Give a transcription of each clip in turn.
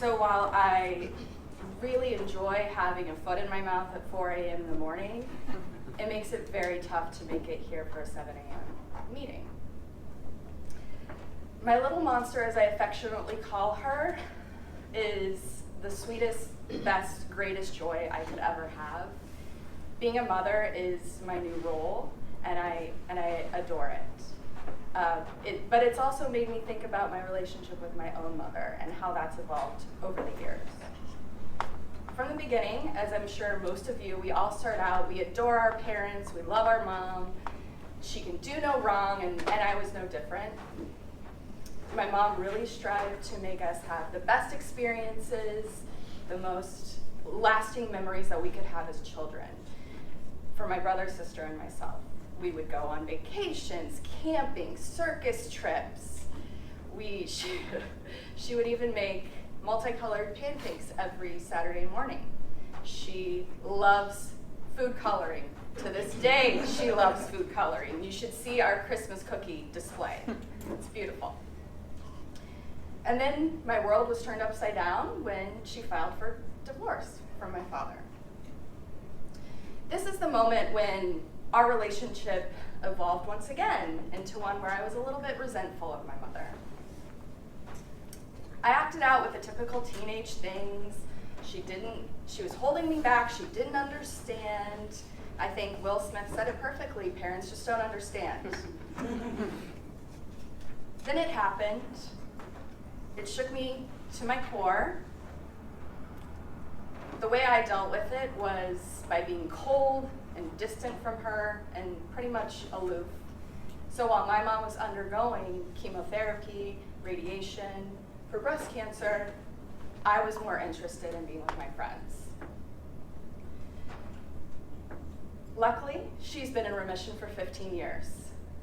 So while I really enjoy having a foot in my mouth at 4 a.m. in the morning, it makes it very tough to make it here for a 7 a.m. meeting. My little monster, as I affectionately call her, is the sweetest, best, greatest joy I could ever have. Being a mother is my new role, and I adore it. But it's also made me think about my relationship with my own mother and how that's evolved over the years. From the beginning, as I'm sure most of you, we all start out, we adore our parents, we love our mom, she can do no wrong, and I was no different. My mom really strived to make us have the best experiences, the most lasting memories that we could have as children. For my brother, sister, and myself. We would go on vacations, camping, circus trips. She would even make multicolored pancakes every Saturday morning. She loves food coloring. To this day, she loves food coloring. You should see our Christmas cookie display. It's beautiful. And then my world was turned upside down when she filed for divorce from my father. This is the moment when our relationship evolved once again into one where I was a little bit resentful of my mother. I acted out with the typical teenage things. She was holding me back, she didn't understand. I think Will Smith said it perfectly, parents just don't understand. Then it happened. It shook me to my core. The way I dealt with it was by being cold and distant from her and pretty much aloof. So while my mom was undergoing chemotherapy, radiation for breast cancer, I was more interested in being with my friends. Luckily, she's been in remission for 15 years.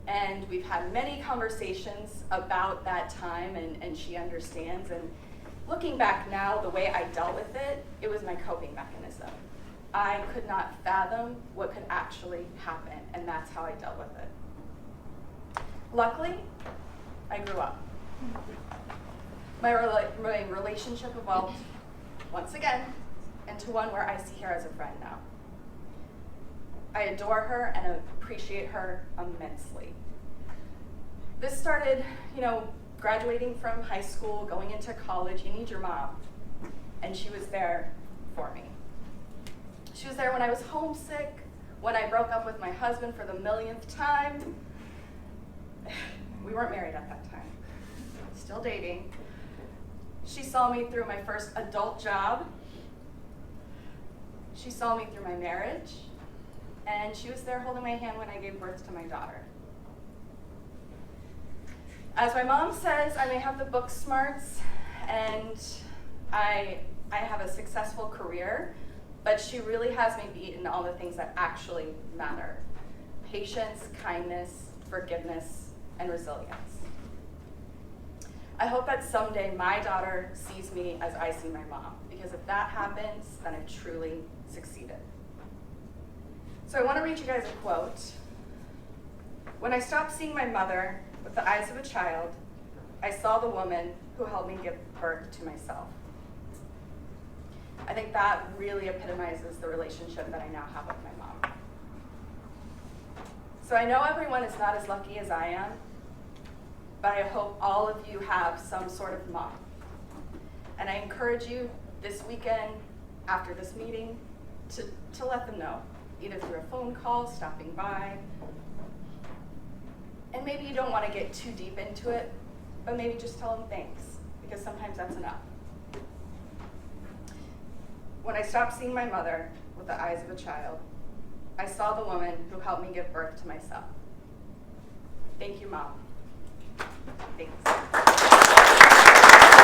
And we've had many conversations about that time, and she understands. And looking back now, the way I dealt with it, it was my coping mechanism. I could not fathom what could actually happen, and that's how I dealt with it. Luckily, I grew up. My relationship evolved once again into one where I see her as a friend now. I adore her and appreciate her immensely. This started, graduating from high school, going into college. You need your mom, and she was there for me. She was there when I was homesick, when I broke up with my husband for the millionth time. We weren't married at that time, still dating. She saw me through my first adult job. She saw me through my marriage, and she was there holding my hand when I gave birth to my daughter. As my mom says, I may have the book smarts, and I have a successful career, but she really has me beat in all the things that actually matter: patience, kindness, forgiveness, and resilience. I hope that someday my daughter sees me as I see my mom, because if that happens, then I've truly succeeded. So I want to read you guys a quote. When I stopped seeing my mother with the eyes of a child, I saw the woman who helped me give birth to myself. I think that really epitomizes the relationship that I now have with my mom. So I know everyone is not as lucky as I am, but I hope all of you have some sort of mom. And I encourage you this weekend, after this meeting, to let them know, either through a phone call, stopping by. And maybe you don't want to get too deep into it, but maybe just tell them thanks, because sometimes that's enough. When I stopped seeing my mother with the eyes of a child, I saw the woman who helped me give birth to myself. Thank you, Mom. Thanks.